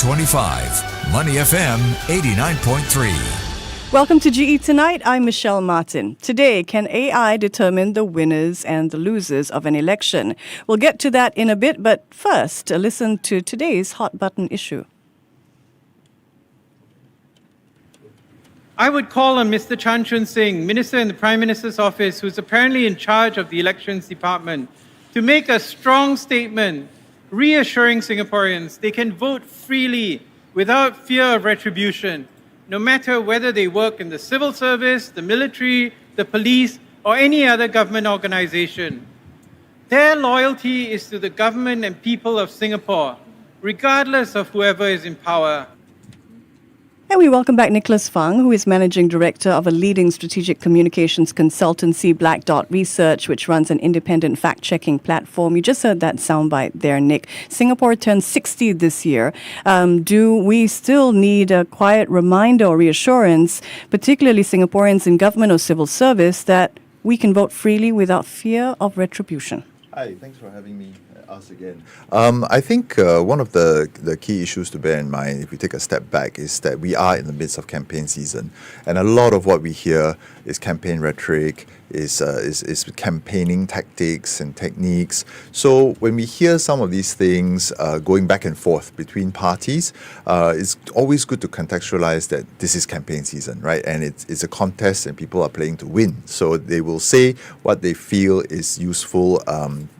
GE2025, Money FM 89.3. Welcome to GE Tonight. I'm Michelle Martin. Today, can AI determine the winners and the losers of an election? We'll get to that in a bit, but first, listen to today's hot button issue. I would call on Mr. Chan Chun Sing, Minister in the Prime Minister's office, who's apparently in charge of the Elections Department, to make a strong statement reassuring Singaporeans they can vote freely without fear of retribution, no matter whether they work in the civil service, the military, the police, or any other government organization. Their loyalty is to the government and people of Singapore, regardless of whoever is in power. And we welcome back Nicholas Fang, who is Managing Director of a leading strategic communications consultancy, Black Dot Research, which runs an independent fact-checking platform. You just heard that soundbite there, Nick. Singapore turns 60 this year. Do we still need a quiet reminder or reassurance, particularly Singaporeans in government or civil service, that we can vote freely without fear of retribution? Hi, thanks for having me. Us again. I think one of the key issues to bear in mind, if we take a step back, is that we are in the midst of campaign season, and a lot of what we hear is campaign rhetoric, is campaigning tactics and techniques. So when we hear some of these things going back and forth between parties, it's always good to contextualize that this is campaign season, right? And it's a contest, and people are playing to win. So they will say what they feel is useful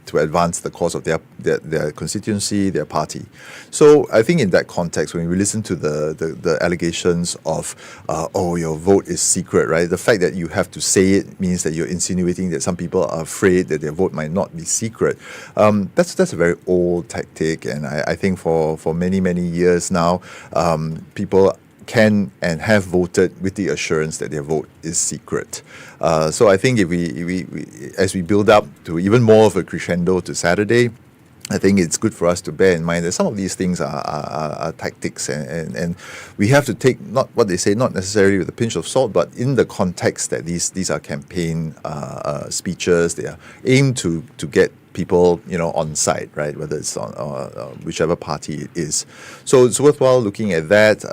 to advance the cause of their constituency, their party. So I think in that context, when we listen to the allegations of, your vote is secret, right? The fact that you have to say it means that you're insinuating that some people are afraid that their vote might not be secret. That's a very old tactic, and I think for many, many years now, people can and have voted with the assurance that their vote is secret. So I think if we as we build up to even more of a crescendo to Saturday, I think it's good for us to bear in mind that some of these things are tactics, and we have to take not what they say, not necessarily with a pinch of salt, but in the context that these are campaign speeches. They are aimed to get people, on side, right? Whether it's on whichever party it is. So it's worthwhile looking at that.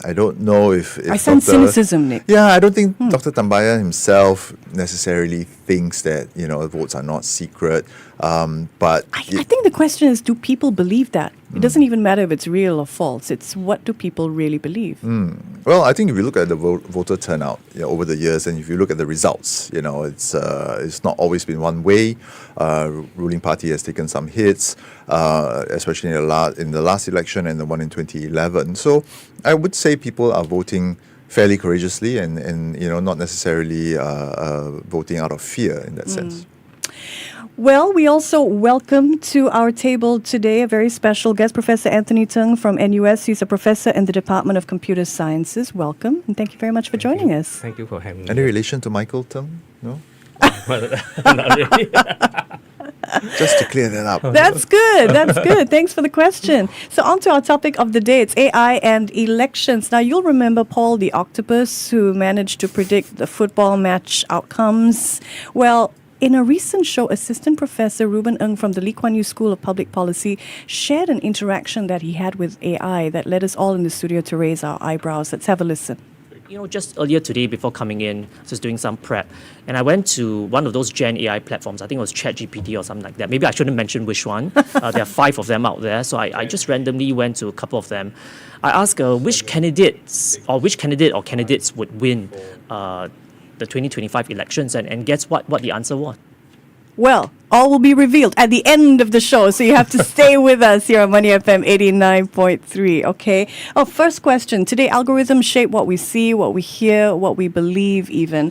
I don't know if I sense cynicism, Nick. Yeah, I don't think Dr. Tambayan himself necessarily thinks that, votes are not secret. But I think the question is, do people believe that? It doesn't even matter if it's real or false. It's what do people really believe? Well, I think if you look at the voter turnout over the years, and if you look at the results, it's not always been one way. Ruling party has taken some hits, especially in the last election and the one in 2011. So I would say people are voting fairly courageously and not necessarily voting out of fear in that sense. Well, we also welcome to our table today a very special guest, Professor Anthony Tung from NUS. He's a professor in the Department of Computer Sciences. Welcome, and thank you very much for joining us. Thank you for having me. Any relation to Michael Tung? No? Not really. Just to clear that up. That's good. That's good. Thanks for the question. So on to our topic of the day. It's AI and elections. Now, you'll remember Paul the Octopus, who managed to predict the football match outcomes. Well, in a recent show, Assistant Professor Reuben Ng from the Lee Kuan Yew School of Public Policy shared an interaction that he had with AI that led us all in the studio to raise our eyebrows. Let's have a listen. Just earlier today, before coming in, just doing some prep, and I went to one of those Gen AI platforms. I think it was ChatGPT or something like that. Maybe I shouldn't mention which one. There are 5 of them out there, so I just randomly went to a couple of them. I asked which candidate or candidates would win the 2025 elections, and guess what the answer was? Well, all will be revealed at the end of the show, so you have to stay with us here on Money FM 89.3, okay? First question. Today, algorithms shape what we see, what we hear, what we believe even.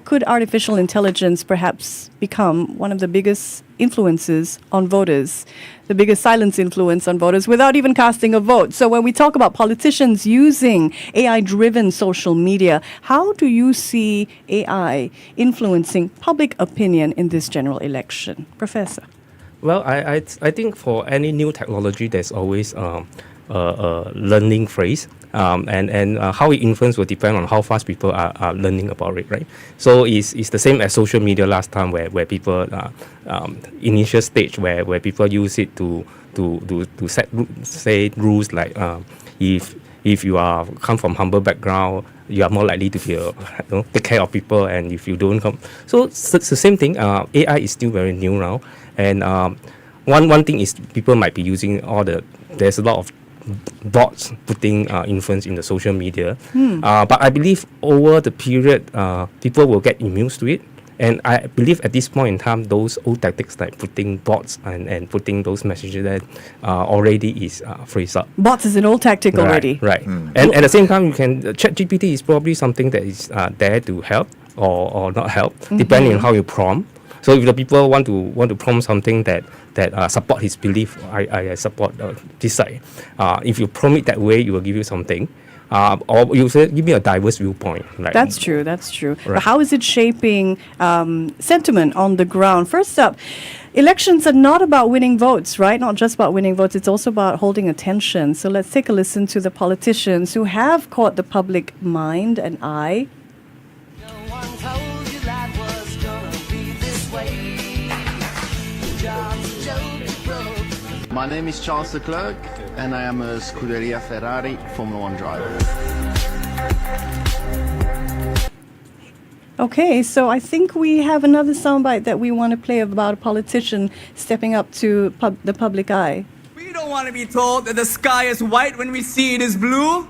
Could artificial intelligence perhaps become one of the biggest influences on voters, the biggest silence influence on voters without even casting a vote? So when we talk about politicians using AI-driven social media, how do you see AI influencing public opinion in this general election? Professor. Well, I think for any new technology, there's always a learning phase. And how it influences will depend on how fast people are learning about it, right? So it's the same as social media last time, where people initial stage where people use it to set rules like if you are come from humble background, you are more likely to be take care of people, and if you don't come, so it's the same thing. AI is still very new now, and one thing is people might be using there's a lot of bots putting influence in the social media, but I believe over the period people will get immune to it. And I believe at this point in time, those old tactics like putting bots and putting those messages that already is phrased up. Bots is an old tactic already. Right. And at the same time, you can ChatGPT is probably something that is there to help or not help, depending on how you prompt. So if the people want to prompt something that support his belief, I support this side. If you prompt it that way, it will give you something. Or you say, give me a diverse viewpoint. Like, That's true. But Right. how is it shaping sentiment on the ground? First up, elections are not about winning votes, right? Not just about winning votes. It's also about holding attention. So let's take a listen to the politicians who have caught the public mind and eye. No one told you life was gonna be this way. Your job's a joke, you're broke. My name is Charles Leclerc, and I am a Scuderia Ferrari Formula 1 driver. Okay, so I think we have another soundbite that we want to play about a politician stepping up to the public eye. We don't want to be told that the sky is white when we see it is blue.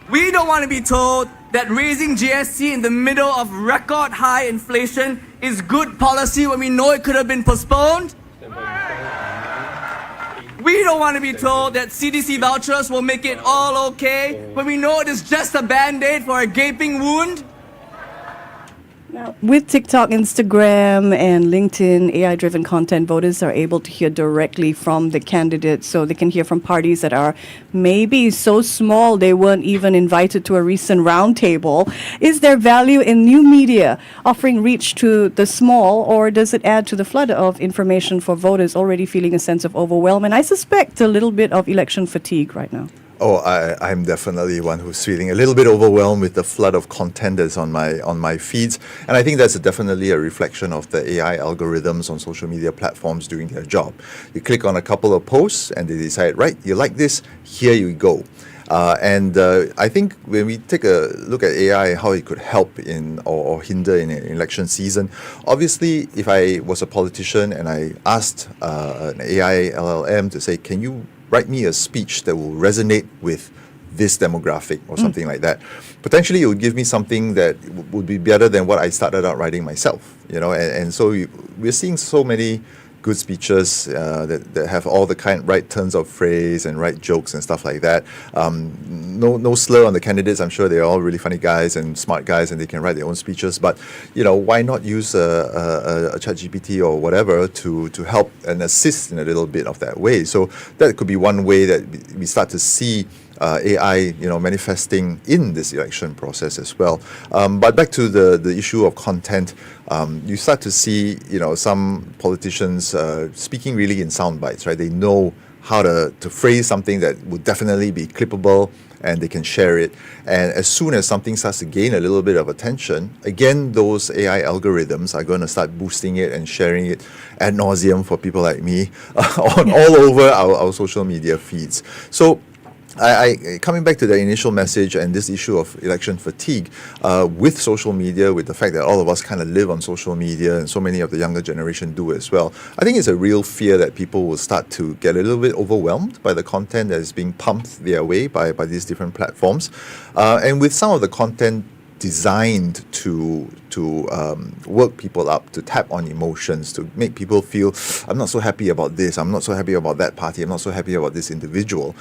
We don't want to be told that raising GST in the middle of record high inflation is good policy when we know it could have been postponed. We don't want to be told that CDC vouchers will make it all okay when we know it is just a band-aid for a gaping wound. Now, with TikTok, Instagram, and LinkedIn, AI-driven content, voters are able to hear directly from the candidates. So they can hear from parties that are maybe so small they weren't even invited to a recent roundtable. Is there value in new media offering reach to the small, or does it add to the flood of information for voters already feeling a sense of overwhelm? And I suspect a little bit of election fatigue right now. Oh, I'm definitely one who's feeling a little bit overwhelmed with the flood of content that's on my feeds, and I think that's definitely a reflection of the AI algorithms on social media platforms doing their job. You click on a couple of posts, and they decide, right, you like this, here you go. And I think when we take a look at AI, how it could help in or hinder in an election season, obviously, if I was a politician and I asked an AI LLM to say, can you write me a speech that will resonate with this demographic or something like that, potentially it would give me something that would be better than what I started out writing myself, and so we're seeing so many good speeches that have all the right turns of phrase and right jokes and stuff like that. No slur on the candidates. I'm sure they're all really funny guys and smart guys, and they can write their own speeches. But why not use a ChatGPT or whatever to help and assist in a little bit of that way? So that could be one way that we start to see AI, manifesting in this election process as well. But back to the issue of content, you start to see, some politicians speaking really in sound bites, right? They know how to phrase something that would definitely be clippable, and they can share it. And as soon as something starts to gain a little bit of attention, again, those AI algorithms are going to start boosting it and sharing it ad nauseum for people like me all over our social media feeds. So I coming back to the initial message and this issue of election fatigue, with social media, with the fact that all of us kind of live on social media and so many of the younger generation do as well, I think it's a real fear that people will start to get a little bit overwhelmed by the content that is being pumped their way by these different platforms. And with some of the content designed to work people up, to tap on emotions, to make people feel, I'm not so happy about this, I'm not so happy about that party, I'm not so happy about this individual.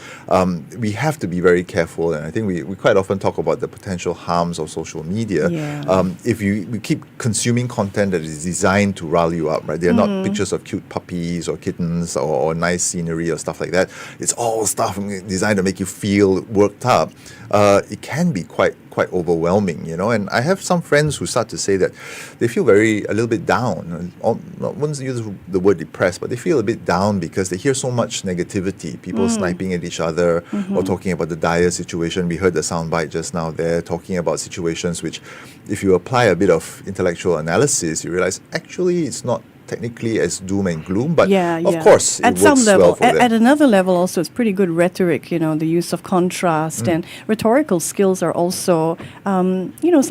We have to be very careful, and I think we quite often talk about the potential harms of social media. Yeah. If we keep consuming content that is designed to rile you up, right? They're not pictures of cute puppies or kittens or nice scenery or stuff like that. It's all stuff designed to make you feel worked up. It can be quite overwhelming, and I have some friends who start to say that they feel a little bit down. I won't use the word depressed, but they feel a bit down because they hear so much negativity, people sniping at each other or talking about the dire situation. We heard the soundbite just now there talking about situations which, if you apply a bit of intellectual analysis, you realize actually it's not technically as doom and gloom, but Yeah, of yeah. course it at works some level, well for them. at another level, also, it's pretty good rhetoric. You know, the use of contrast and rhetorical skills are also,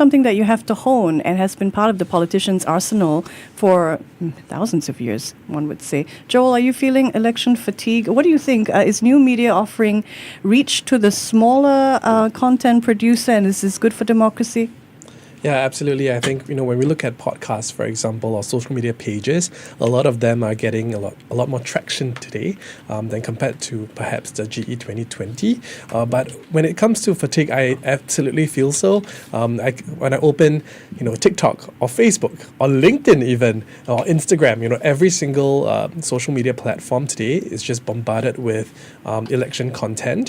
something that you have to hone and has been part of the politician's arsenal for thousands of years, one would say. Joel, are you feeling election fatigue? What do you think? Is new media offering reach to the smaller content producer, and is this good for democracy? Yeah, absolutely. I think, when we look at podcasts, for example, or social media pages, a lot of them are getting a lot more traction today than compared to perhaps the GE2020. But when it comes to fatigue, I absolutely feel so. When I open, TikTok or Facebook or LinkedIn even, or Instagram, every single social media platform today is just bombarded with election content.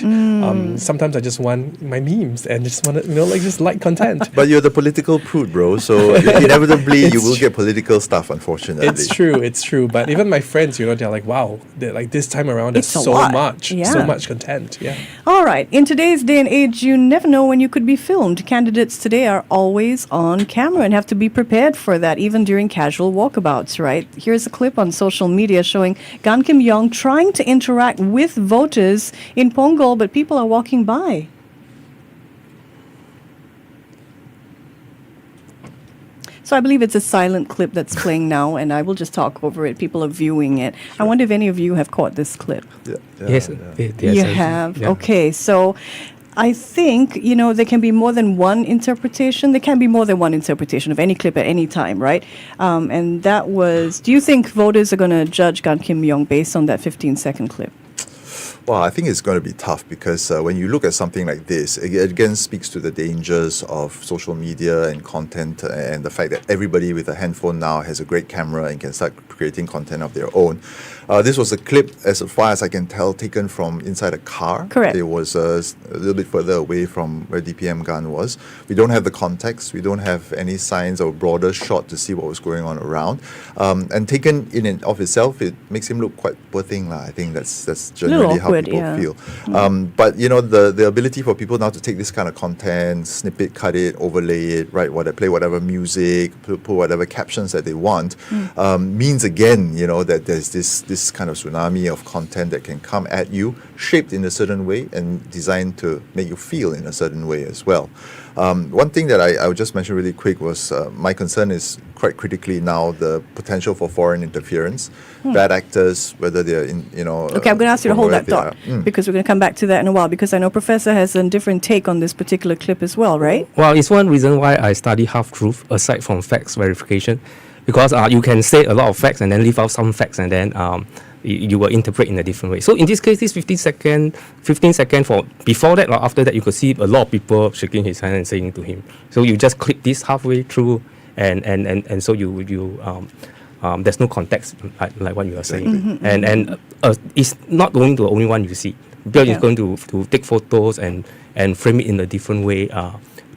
Sometimes I just want my memes and just want to, just like content. But you're the political prude, bro. So inevitably, you will get political stuff. Unfortunately, It's true. But even my friends, they're like, wow, this time around, there's It's a so lot. much, Yeah. so much content. Yeah. All right. In today's day and age, you never know when you could be filmed. Candidates today are always on camera and have to be prepared for that, even during casual walkabouts, right? Here's a clip on social media showing Gan Kim Yong trying to interact with voters in Punggol, but people are walking by. So I believe it's a silent clip that's playing now, and I will just talk over it. People are viewing it. I wonder if any of you have caught this clip. Yes, You have? yeah. Okay, so I think, there can be more than one interpretation. There can be more than one interpretation of any clip at any time, right? And that was, do you think voters are going to judge Gan Kim Yong based on that 15-second clip? Well, I think it's going to be tough because when you look at something like this, it again speaks to the dangers of social media and content and the fact that everybody with a handphone now has a great camera and can start creating content of their own. This was a clip, as far as I can tell, taken from inside a car. Correct. It was a little bit further away from where DPM Gun was. We don't have the context. We don't have any signs or broader shot to see what was going on around. And taken in and of itself, it makes him look quite poor thing. I think that's generally how awkward, people yeah. feel. But the ability for people now to take this kind of content, snip it, cut it, overlay it, play whatever music, put whatever captions that they want, means again, that there's this kind of tsunami of content that can come at you, shaped in a certain way and designed to make you feel in a certain way as well. One thing that I would just mention really quick was my concern is quite critically now the potential for foreign interference, bad actors, whether they're in, Okay, I'm going to ask you to hold that thought because we're going to come back to that in a while because I know Professor has a different take on this particular clip as well, right? Well, it's one reason why I study half-truth aside from facts verification, because you can say a lot of facts and then leave out some facts and then you will interpret in a different way. So in this case, this 15 second for before that or after that, you could see a lot of people shaking his hand and saying to him. So you just click this halfway through and so you there's no context like what you are saying. And it's not going to the only one you see. Bill is going to take photos and frame it in a different way,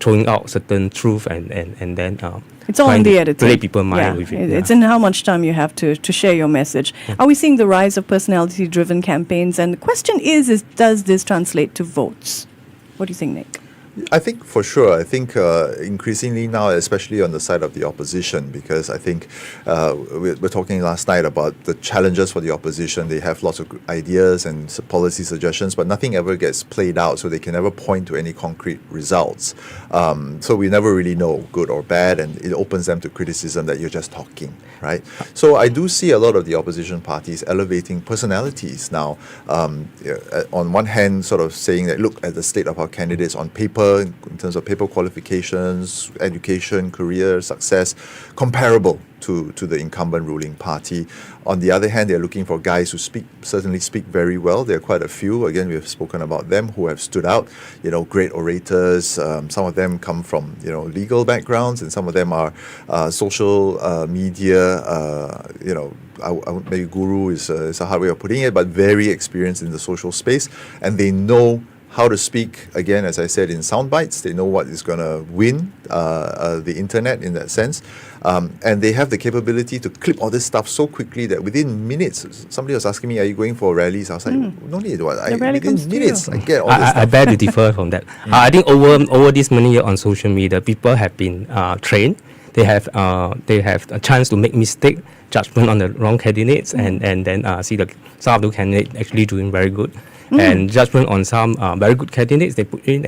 throwing out certain truth and then It's all in the editing. play people's mind with it. It's in how much time you have to share your message. Are we seeing the rise of personality-driven campaigns? And the question is does this translate to votes? What do you think, Nick? I think for sure. I think increasingly now, especially on the side of the opposition, because I think we're talking last night about the challenges for the opposition. They have lots of ideas and policy suggestions, but nothing ever gets played out, so they can never point to any concrete results. So we never really know good or bad, and it opens them to criticism that you're just talking, right? So I do see a lot of the opposition parties elevating personalities now. On one hand, sort of saying that, look at the state of our candidates on paper, in terms of paper qualifications, education, career, success, comparable to the incumbent ruling party. On the other hand, they're looking for guys who certainly speak very well. There are quite a few, again, we have spoken about them, who have stood out, great orators. Some of them come from, legal backgrounds, and some of them are social media, maybe guru is a hard way of putting it, but very experienced in the social space, and they know how to speak, again, as I said, in sound bites. They know what is going to win the internet in that sense. And they have the capability to clip all this stuff so quickly that within minutes, somebody was asking me, are you going for rallies? I was like, no need. Within minutes, I get all this stuff. I beg to differ from that. I think over this many years on social media, people have been trained. They have a chance to make mistake, judgment on the wrong candidates, and then see some of the candidates actually doing very good, and judgment on some very good candidates they put in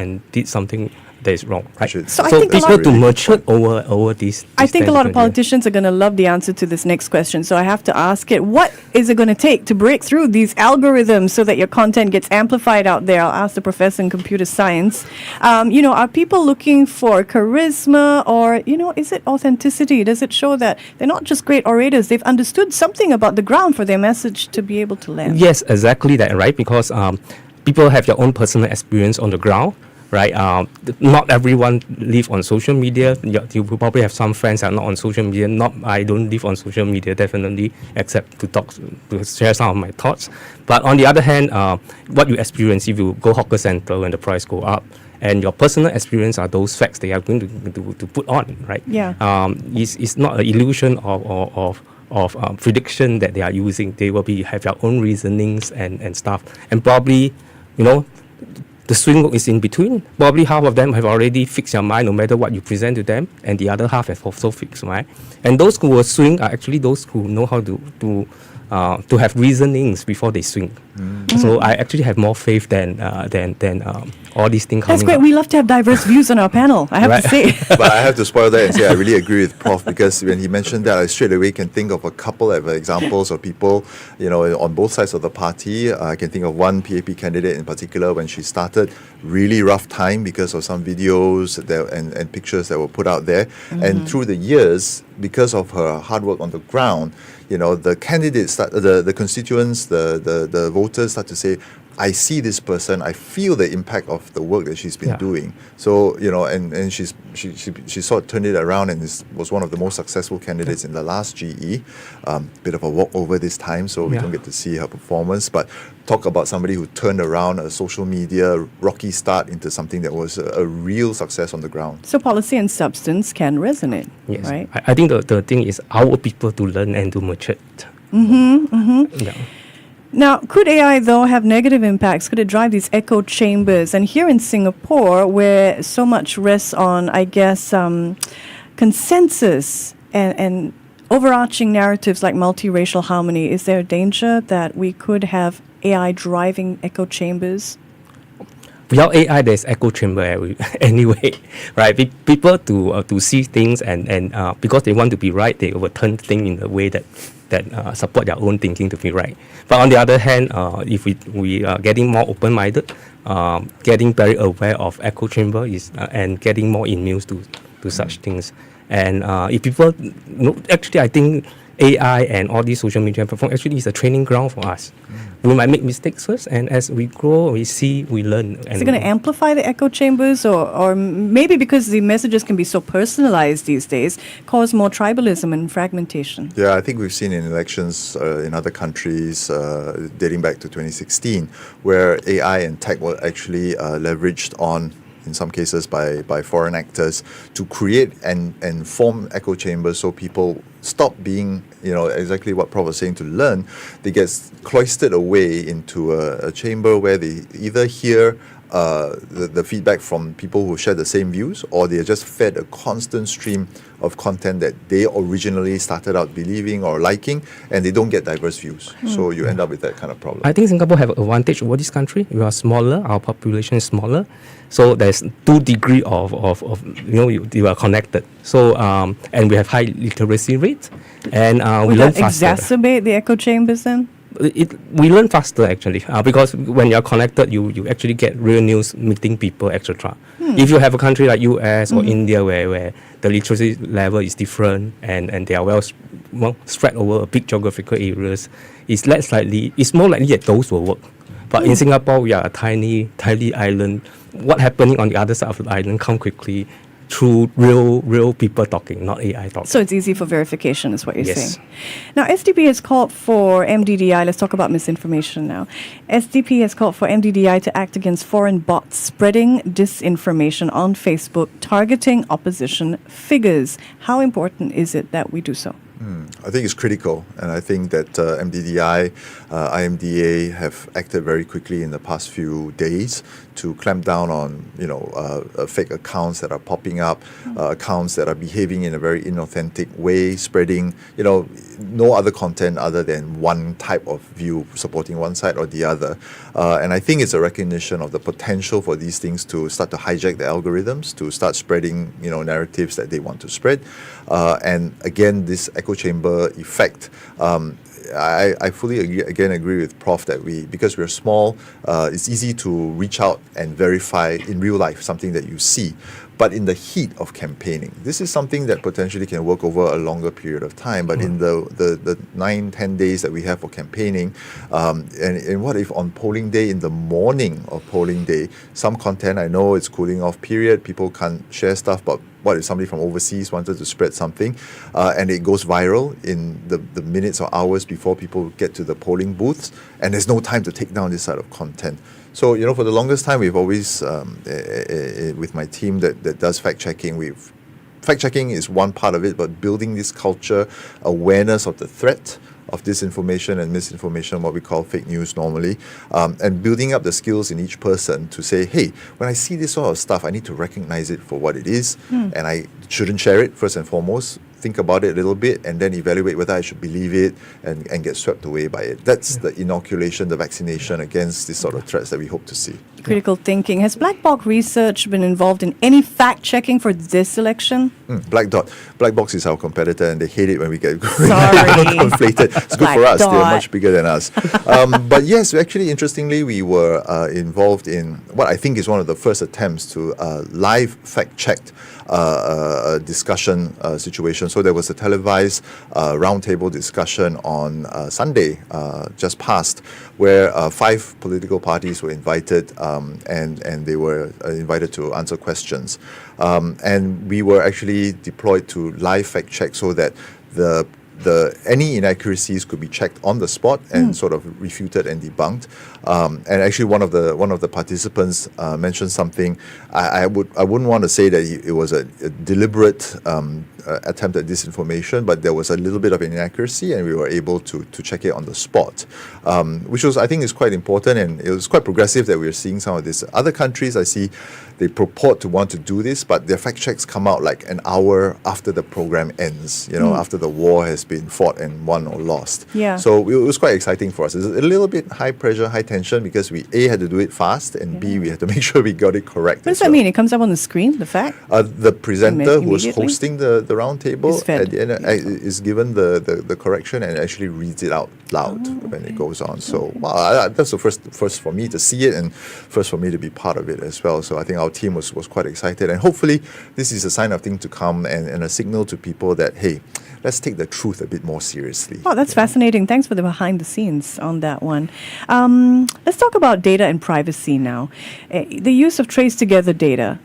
and did something that is wrong, right? So I think a people lot- to mature over this. I think a lot of 10-20 years. politicians are going to love the answer to this next question. So I have to ask it. What is it going to take to break through these algorithms so that your content gets amplified out there? I'll ask the professor in computer science. Are people looking for charisma, or, is it authenticity? Does it show that they're not just great orators, they've understood something about the ground for their message to be able to land? Yes, exactly that, right? Because people have their own personal experience on the ground, right? Not everyone live on social media. You will probably have some friends that are not on social media. I don't live on social media, definitely, except to share some of my thoughts. But on the other hand, what you experience if you go hawker center when the price go up, and your personal experience are those facts they are going to put on, right? Yeah. It's not an illusion of prediction that they are using. They will have their own reasonings and stuff, and probably, the swing is in between. Probably half of them have already fixed their mind no matter what you present to them, and the other half have also fixed mind. And those who will swing are actually those who know how to have reasonings before they swing. So I actually have more faith than all these things That's coming great. up. We love to have diverse views on our panel, I have to say. But I have to spoil that and say I really agree with Prof, because when he mentioned that, I straight away can think of a couple of examples of people, on both sides of the party. I can think of one PAP candidate in particular when she started, really rough time because of some videos and pictures that were put out there. And through the years, because of her hard work on the ground, the candidates, the constituents, the voters start to say, I see this person, I feel the impact of the work that she's been doing. So, and she sort of turned it around and was one of the most successful candidates in the last GE. Bit of a walkover this time, so we don't get to see her performance. But talk about somebody who turned around a social media rocky start into something that was a real success on the ground. So policy and substance can resonate, Yes. right? I think the thing is our people to learn and to mature. Yeah. Now, could AI, though, have negative impacts? Could it drive these echo chambers? And here in Singapore, where so much rests on, I guess, consensus and overarching narratives like multiracial harmony, is there a danger that we could have AI driving echo chambers? Without AI, there's echo chamber anyway, right? People to see things and because they want to be right, they overturn things in a way that support their own thinking to be right. But on the other hand, if we are getting more open-minded, getting very aware of echo chamber and getting more immune to such things. And if people, actually, I think AI and all these social media platforms actually is a training ground for us. We might make mistakes first, and as we grow, we see, we learn. Is it going to amplify the echo chambers, or maybe because the messages can be so personalized these days, cause more tribalism and fragmentation? Yeah, I think we've seen in elections in other countries dating back to 2016, where AI and tech were actually leveraged on, in some cases by foreign actors, to create and form echo chambers so people stop being, exactly what Prof was saying, to learn. They get cloistered away into a chamber where they either hear the feedback from people who share the same views, or they are just fed a constant stream of content that they originally started out believing or liking, and they don't get diverse views. So you end up with that kind of problem. I think Singapore have an advantage over this country. We are smaller, our population is smaller, so there's 2 degrees of you are connected. So and we have high literacy rate, and we Would learn that faster. exacerbate the echo chambers then? We learn faster actually because when you're connected, you actually get real news, meeting people, etc. If you have a country like US or India where the literacy level is different and they are well spread over a big geographical areas, it's more likely that those will work. But in Singapore, we are a tiny island. What happening on the other side of the island come quickly through real people talking, not AI talking. So it's easy for verification, is what you're Yes. saying. Now, SDP has called for MDDI. Let's talk about misinformation now. SDP has called for MDDI to act against foreign bots spreading disinformation on Facebook, targeting opposition figures. How important is it that we do so? I think it's critical, and I think that MDDI, IMDA have acted very quickly in the past few days to clamp down on fake accounts that are popping up, accounts that are behaving in a very inauthentic way, spreading no other content other than one type of view supporting one side or the other. And I think it's a recognition of the potential for these things to start to hijack the algorithms, to start spreading narratives that they want to spread. And again, this echo chamber effect. I fully agree with Prof that because we're small, it's easy to reach out and verify in real life something that you see. But in the heat of campaigning, this is something that potentially can work over a longer period of time. But in the 9-10 days that we have for campaigning, and what if on polling day, in the morning of polling day, some content, I know it's cooling off period, people can't share stuff, but what if somebody from overseas wanted to spread something and it goes viral in the minutes or hours before people get to the polling booths, and there's no time to take down this sort of content? So, for the longest time, we've always, with my team that does fact-checking, fact-checking is one part of it, but building this culture, awareness of the threat of disinformation and misinformation, what we call fake news normally, and building up the skills in each person to say, hey, when I see this sort of stuff, I need to recognize it for what it is, and I shouldn't share it first and foremost. Think about it a little bit and then evaluate whether I should believe it and get swept away by it. That's the inoculation, the vaccination against these sort of threats that we hope to see. Critical thinking. Has Black Box Research been involved in any fact-checking for this election? Black Box is our competitor, and they hate it when we get Sorry. conflated. It's good for us. They're much bigger than us. But yes, actually, interestingly, we were involved in what I think is one of the first attempts to live fact-checked discussion situation. So there was a televised roundtable discussion on Sunday, just past, where 5 political parties were invited, and they were invited to answer questions. And we were actually deployed to live fact check so that any inaccuracies could be checked on the spot and sort of refuted and debunked. And actually, one of the participants mentioned something. I wouldn't want to say that it was a deliberate attempt at disinformation, but there was a little bit of inaccuracy, and we were able to check it on the spot, which was, I think, is quite important, and it was quite progressive that we are seeing some of this. Other countries, I see, they purport to want to do this, but their fact checks come out like an hour after the program ends, after the war has been fought and won or lost. Yeah. So it was quite exciting for us. It's a little bit high pressure, high tension, because we A, had to do it fast, and B, we had to make sure we got it correct. What does that mean? It comes up on the screen, the fact? The presenter who was Immediately? hosting the roundtable Is fed. at the end is given the correction and actually reads it out loud when it goes on. So that's the first for me to see it, and first for me to be part of it as well. So I think our team was quite excited, and hopefully this is a sign of things to come and a signal to people that, hey, let's take the truth a bit more seriously. Oh, that's fascinating. Thanks for the behind the scenes on that one. Let's talk about data and privacy now. The use of trace together data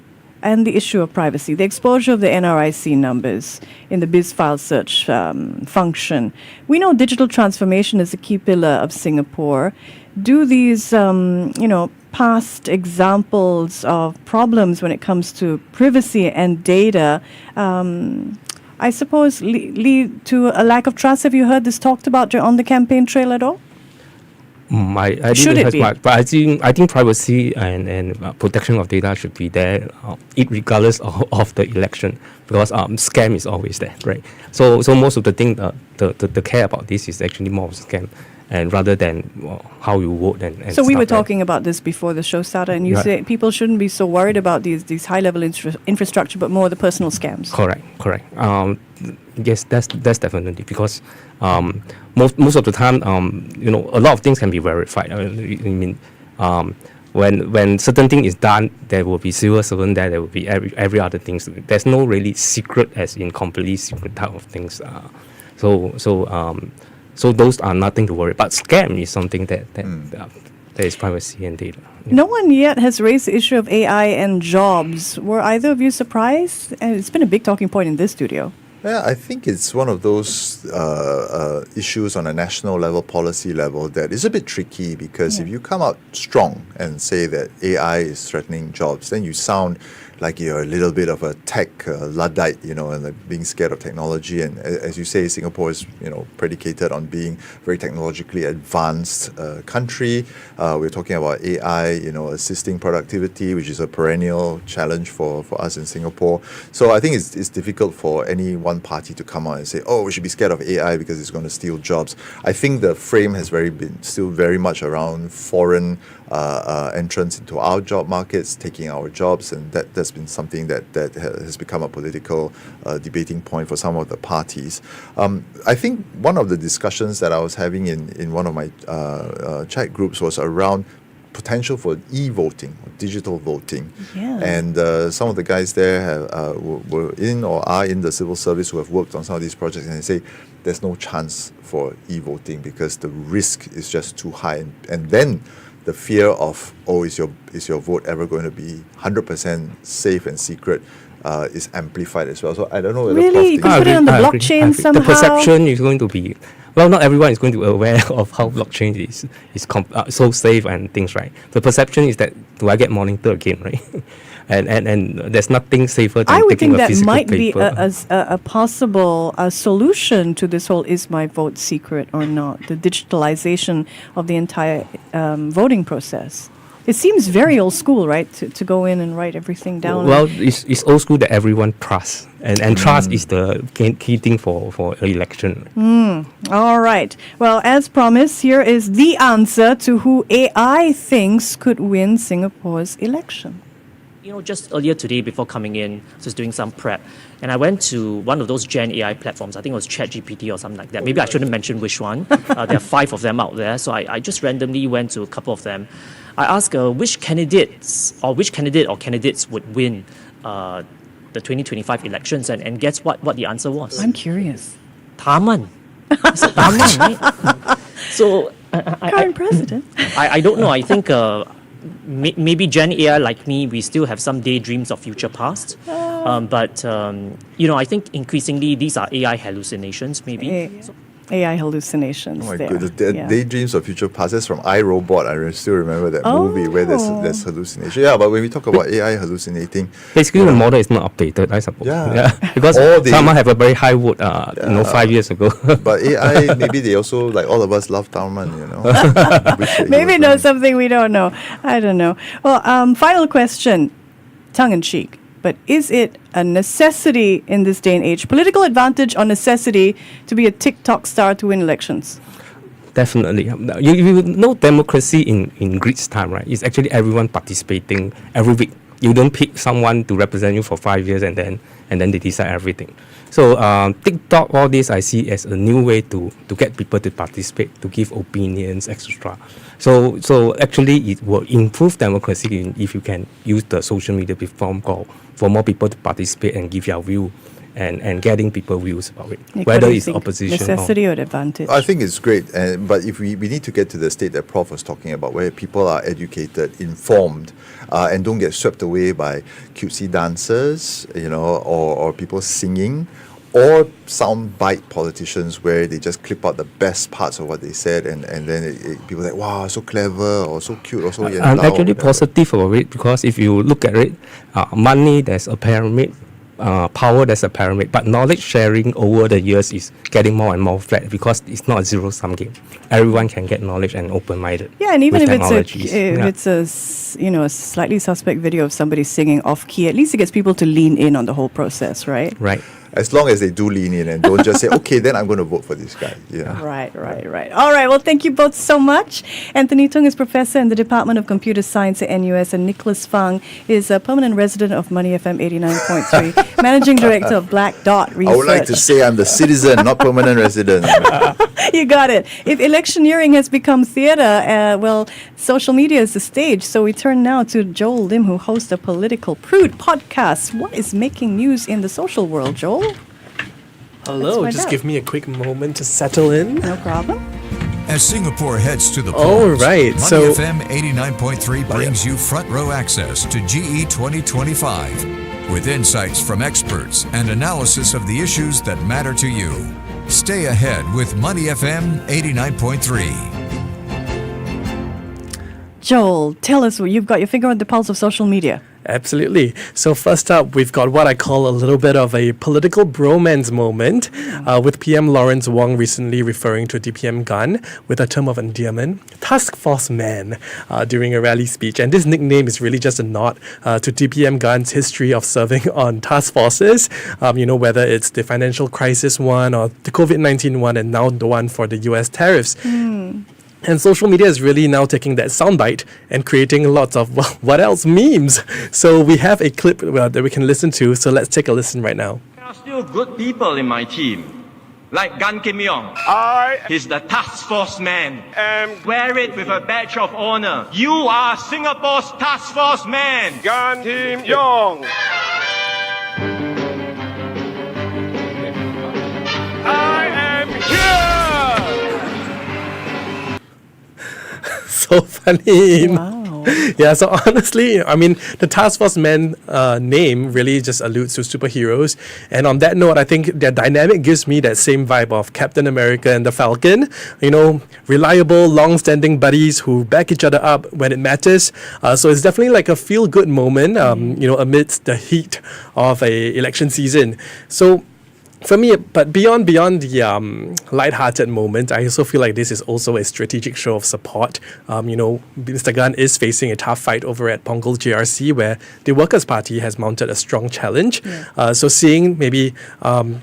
and the issue of privacy, the exposure of the NRIC numbers in the BizFile search function. We know digital transformation is a key pillar of Singapore. Do these, past examples of problems when it comes to privacy and data, I suppose, lead to a lack of trust? Have you heard this talked about on the campaign trail at all? I Should didn't it have be? much, but I think privacy and protection of data should be there, regardless of the election, because scam is always there, right? So most of the thing, the care about this is actually more of scam, and rather than how you vote and So we stuff were like that. talking about this before the show started, and you Right. say people shouldn't be so worried about these high-level infrastructure, but more the personal scams. Correct. Yes, that's definitely, because most of the time, a lot of things can be verified. When certain thing is done, there will be civil servant there. There will be every other things. There's no really secret, as in completely secret type of things. So those are nothing to worry. But scam is something that there is privacy and data. No one yet has raised the issue of AI and jobs. Were either of you surprised? And it's been a big talking point in this studio. Yeah, I think it's one of those issues on a national level, policy level, that is a bit tricky, because if you come out strong and say that AI is threatening jobs, then you sound like you're a little bit of a tech Luddite, and like being scared of technology. And as you say, Singapore is, predicated on being very technologically advanced country. We're talking about AI, assisting productivity, which is a perennial challenge for us in Singapore. So I think it's difficult for any one party to come out and say, oh, we should be scared of AI because it's going to steal jobs. I think the frame has been still very much around foreign entrance into our job markets, taking our jobs, and that's been something that has become a political debating point for some of the parties. I think one of the discussions that I was having in one of my chat groups was around potential for e-voting, or digital voting. Yeah. And some of the guys there were in or are in the civil service who have worked on some of these projects, and they say there's no chance for e-voting because the risk is just too high. And then the fear of, is your vote ever going to be 100% safe and secret is amplified as well. So I don't know whether Really? You Prof could put it on the I agree. blockchain somehow? The perception is going to be, not everyone is going to be aware of how blockchain is so safe and things, right? The perception is that, do I get monitored again, right? and there's nothing safer than I would taking think a that physical might be paper. a possible solution to this whole is my vote secret or not, the digitalization of the entire voting process. It seems very old school, right, to go in and write everything down. Well, it's old school that everyone trusts, and trust is the key thing for an election. All right. Well, as promised, here is the answer to who AI thinks could win Singapore's election. Just earlier today before coming in, I was doing some prep, and I went to one of those Gen AI platforms. I think it was ChatGPT or something like that. Maybe I shouldn't mention which one. There are 5 of them out there, so I just randomly went to a couple of them. I asked which candidate or candidates would win the 2025 elections, and guess what the answer was? I'm curious. Tharman. It's Tharman, right? So Current president. I don't know. I think maybe Gen AI like me, we still have some daydreams of future past. But I think increasingly these are AI hallucinations, maybe. AI hallucinations. Oh my there. goodness, Yeah. Daydreams of Future Past. That's from iRobot. I still remember that movie where there's hallucination. Yeah, but when we talk about AI hallucinating, Basically, the model is not updated, I suppose. Yeah. Because someone have a very high vote, 5 years ago. but AI, maybe they also, like all of us, love Tharman, Wish that he Maybe was know running. something we don't know. I don't know. Well, final question, tongue in cheek. But is it a necessity in this day and age, political advantage or necessity, to be a TikTok star to win elections? Definitely. You know democracy in Greek's time, right? It's actually everyone participating every week. You don't pick someone to represent you for 5 years and then they decide everything. So TikTok, all this I see as a new way to get people to participate, to give opinions, etc. So actually it will improve democracy if you can use the social media platform for more people to participate and give their view and getting people views about it, Nick, whether what do you it's think? opposition Necessity or advantage? I think it's great, but if we need to get to the state that Prof was talking about, where people are educated, informed, and don't get swept away by cutesy dancers, or people singing, or soundbite politicians where they just clip out the best parts of what they said, and then people are like, wow, so clever, or so cute, or so I'm yentao, actually whatever. positive about it because if you look at it, money, there's a pyramid, power, there's a pyramid, but knowledge sharing over the years is getting more and more flat because it's not a zero-sum game. Everyone can get knowledge and open-minded. Yeah, and even with if technologies. it's a slightly suspect video of somebody singing off key, at least it gets people to lean in on the whole process, right? Right. As long as they do lean in and don't just say, okay, then I'm going to vote for this guy. Yeah. Right. All right. Well, thank you both so much. Anthony Tung is professor in the Department of Computer Science at NUS, and Nicholas Fang is a permanent resident of Money FM 89.3, managing director of Black Dot Research. I would like to say I'm the citizen, not permanent resident. You got it. If electioneering has become theater, social media is the stage. So we turn now to Joel Lim, who hosts a Political Prude podcast. What is making news in the social world, Joel? Hello, find just out. give me a quick moment to settle in. No problem. As Singapore heads to the All polls, right, Money so- FM 89.3 brings you front row access to GE2025 with insights from experts and analysis of the issues that matter to you. Stay ahead with Money FM 89.3. Joel, tell us, you've got your finger on the pulse of social media. Absolutely. So first up, we've got what I call a little bit of a political bromance moment with PM Lawrence Wong recently referring to DPM Gun with a term of endearment, Task Force Man, during a rally speech. And this nickname is really just a nod to DPM Gun's history of serving on task forces, whether it's the financial crisis one or the COVID-19 one and now the one for the US tariffs. And social media is really now taking that soundbite and creating lots of, well, what else, memes. So we have a clip that we can listen to. So let's take a listen right now. There are still good people in my team, like Gan Kim Yong. He's the task force man. Wear it with a badge of honor. You are Singapore's task force man. Gan Kim Yong. I am here! So funny. Wow. Yeah, so honestly, I mean, the Task Force Men name really just alludes to superheroes. And on that note, I think their dynamic gives me that same vibe of Captain America and the Falcon. Reliable, long-standing buddies who back each other up when it matters. So it's definitely like a feel-good moment, amidst the heat of a election season. So for me, but beyond the light-hearted moment, I also feel like this is also a strategic show of support. Mr. Gunn is facing a tough fight over at Punggol GRC, where the Workers' Party has mounted a strong challenge. So seeing maybe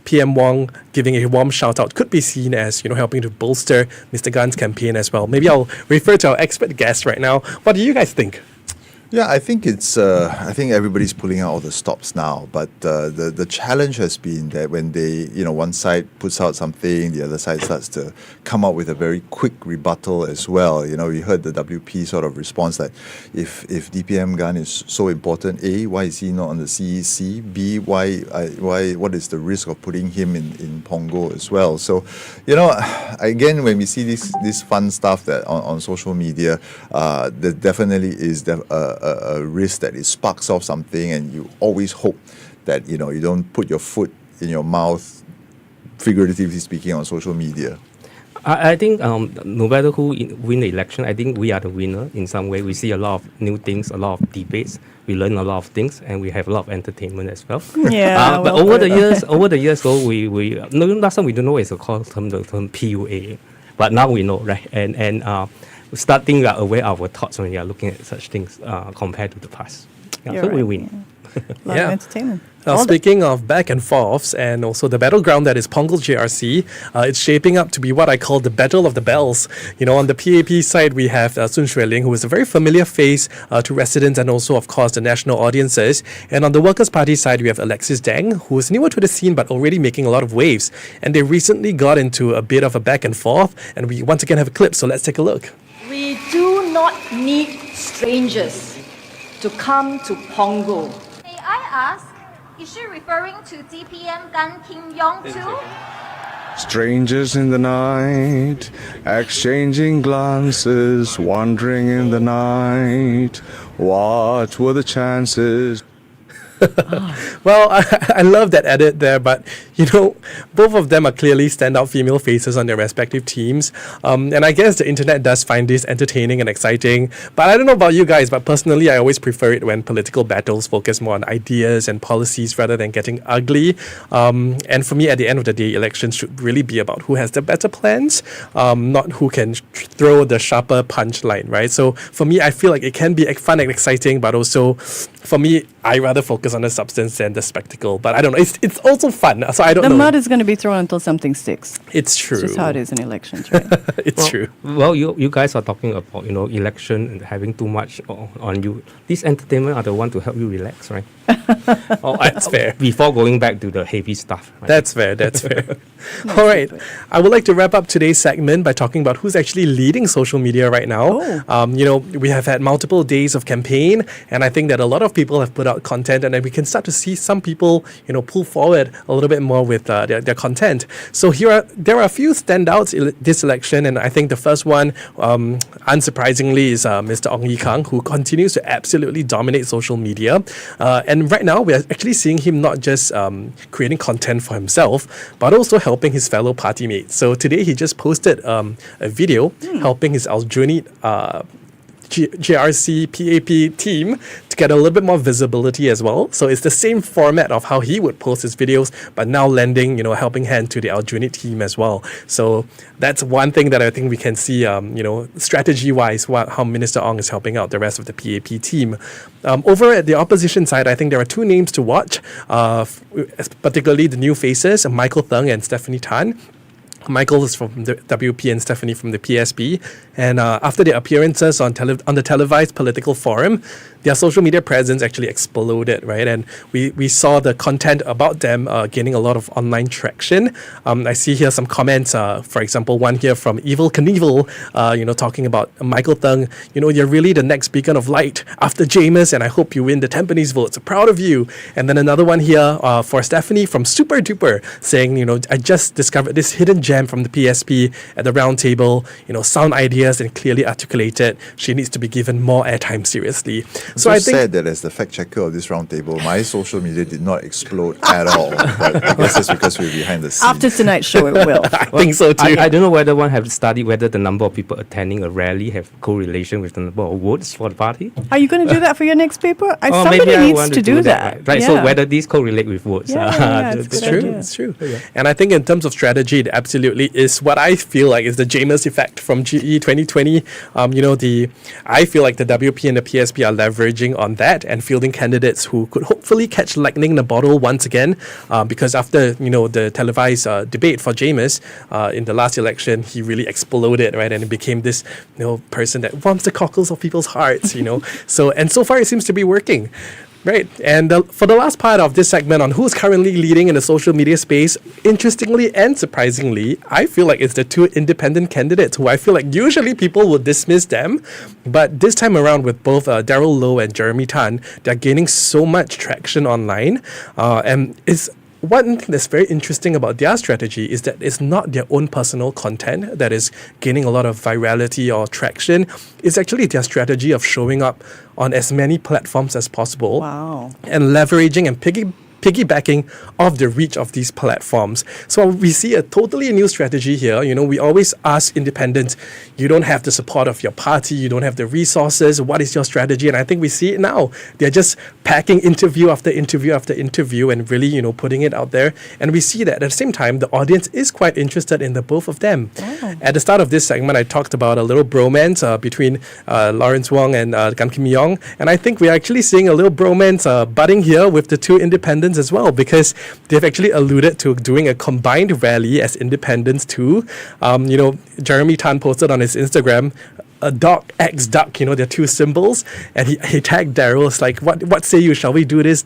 PM Wong giving a warm shout-out could be seen as helping to bolster Mr. Gunn's campaign as well. Maybe I'll refer to our expert guest right now. What do you guys think? Yeah, I think it's. I think everybody's pulling out all the stops now. But the challenge has been that when they, one side puts out something, the other side starts to come out with a very quick rebuttal as well. We heard the WP sort of response that if DPM Gun is so important, A, why is he not on the CEC? B, why? What is the risk of putting him in Pongo as well? So, again, when we see this fun stuff that on social media, there definitely is a risk that it sparks off something, and you always hope that you don't put your foot in your mouth, figuratively speaking, on social media. I think no matter who win the election, I think we are the winner in some way. We see a lot of new things, a lot of debates. We learn a lot of things, and we have a lot of entertainment as well. Yeah. But over the years, last time we don't know what it's called the term PUA, but now we know, right? And starting we are aware of our thoughts when we are looking at such things compared to the past. You're So we right, win. A lot of entertainment. Speaking of back and forths and also the battleground that is Punggol GRC, it's shaping up to be what I call the Battle of the Bells. On the PAP side, we have Sun Xueling, who is a very familiar face to residents and also, of course, the national audiences. And on the Workers' Party side, we have Alexis Deng, who is newer to the scene but already making a lot of waves. And they recently got into a bit of a back and forth, and we once again have a clip, so let's take a look. We do not need strangers to come to Pongo. May I ask, is she referring to DPM Gan Kim Yong too? Strangers in the night, exchanging glances, wandering in the night. What were the chances? Well, I love that edit there, but both of them are clearly standout female faces on their respective teams. And I guess the internet does find this entertaining and exciting. But I don't know about you guys, but personally, I always prefer it when political battles focus more on ideas and policies rather than getting ugly. And for me, at the end of the day, elections should really be about who has the better plans, not who can throw the sharper punchline, right? So for me, I feel like it can be fun and exciting, but also for me, I rather focus on the substance than the spectacle. But I don't know. It's also fun. So I don't know. The mud is going to be thrown until something sticks. It's true. It's just how it is in elections, right? It's true. Well, you guys are talking about election and having too much on you. These entertainment are the one to help you relax, right? That's fair. Before going back to the heavy stuff. Right? That's fair. All right. I would like to wrap up today's segment by talking about who's actually leading social media right now. We have had multiple days of campaign, and I think that a lot of people have put out content, and then we can start to see some people, pull forward a little bit more with their content. So there are a few standouts this election, and I think the first one, unsurprisingly, is Mr. Ong Yi Kang, who continues to absolutely dominate social media. And right now, we're actually seeing him not just creating content for himself, but also helping his fellow party mates. So today, he just posted a video helping his Aljunied JRC PAP team to get a little bit more visibility as well. So it's the same format of how he would post his videos, but now lending, a helping hand to the Aljunied team as well. So that's one thing that I think we can see, strategy-wise, how Minister Ong is helping out the rest of the PAP team. Over at the opposition side, I think there are two names to watch, particularly the new faces, Michael Tung and Stephanie Tan. Michael is from the WP and Stephanie from the PSP. And after their appearances on the televised political forum, their social media presence actually exploded, right? And we saw the content about them gaining a lot of online traction. I see here some comments, for example, one here from Evil Knievel, talking about Michael Tung, you're really the next beacon of light after Jameis, and I hope you win the Tampines vote. So proud of you. And then another one here for Stephanie from Super Duper saying, I just discovered this hidden gem from the PSP at the round table, sound ideas and clearly articulated. She needs to be given more airtime, seriously. So I think sad that as the fact checker of this roundtable, my social media did not explode at all. But I guess that's because we're behind the scenes. After tonight's show, it will. I think so too. I don't know whether one have to study whether the number of people attending a rally have correlation with the number of votes for the party. Are you going to do that for your next paper? Somebody needs to do that. Right. Yeah. So whether these correlate with votes. It's true. It's true. Yeah. And I think in terms of strategy, it absolutely is what I feel like is the Jameis effect from GE2020. I feel like the WP and the PSP are leveraging on that and fielding candidates who could hopefully catch lightning in the bottle once again. Because after the televised debate for Jameis in the last election, he really exploded, right? And it became this person that warms the cockles of people's hearts. So far it seems to be working. Right, and for the last part of this segment on who's currently leading in the social media space, interestingly and surprisingly, I feel like it's the two independent candidates who I feel like usually people would dismiss them, but this time around with both Daryl Low and Jeremy Tan, they're gaining so much traction online, and it's one thing that's very interesting about their strategy is that it's not their own personal content that is gaining a lot of virality or traction. It's actually their strategy of showing up on as many platforms as possible. Wow. And leveraging and piggybacking off the reach of these platforms. So we see a totally new strategy here. We always ask independents, you don't have the support of your party, you don't have the resources, what is your strategy? And I think we see it now. They're just packing interview after interview after interview and really, putting it out there. And we see that at the same time, the audience is quite interested in the both of them. Oh. At the start of this segment, I talked about a little bromance between Lawrence Wong and Gan Kim Yong. And I think we're actually seeing a little bromance budding here with the two independents as well, because they've actually alluded to doing a combined rally as independents too. Jeremy Tan posted on his Instagram a dog X duck, they're two symbols, and he tagged Daryl. It's like, what say you? Shall we do this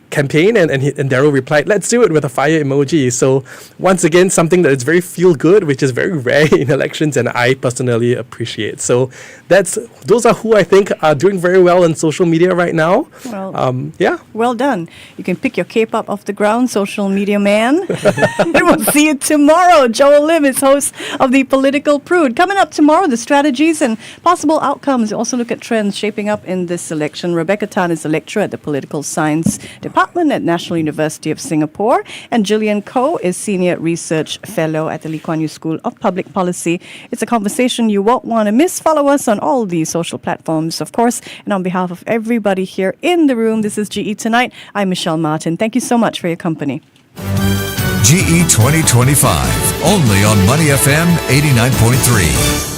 campaign? And Daryl replied, let's do it, with a fire emoji. So once again, something that is very feel good, which is very rare in elections, and I personally appreciate. So those are who I think are doing very well on social media right now. Well, yeah. Well done. You can pick your cape up off the ground, social media man. We'll see you tomorrow. Joel Lim is host of the Political Prude. Coming up tomorrow, the strategies and possible outcomes. We also look at trends shaping up in this election. Rebecca Tan is a lecturer at the Political Science Department at National University of Singapore, and Gillian Koh is Senior Research Fellow at the Lee Kuan Yew School of Public Policy. It's a conversation you won't want to miss. Follow us on all the social platforms, of course. And on behalf of everybody here in the room, this is GE Tonight. I'm Michelle Martin. Thank you so much for your company. GE2025, only on Money FM 89.3.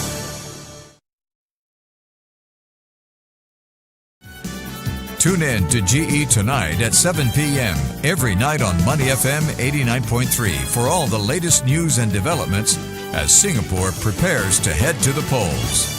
Tune in to GE Tonight at 7 p.m. every night on Money FM 89.3 for all the latest news and developments as Singapore prepares to head to the polls.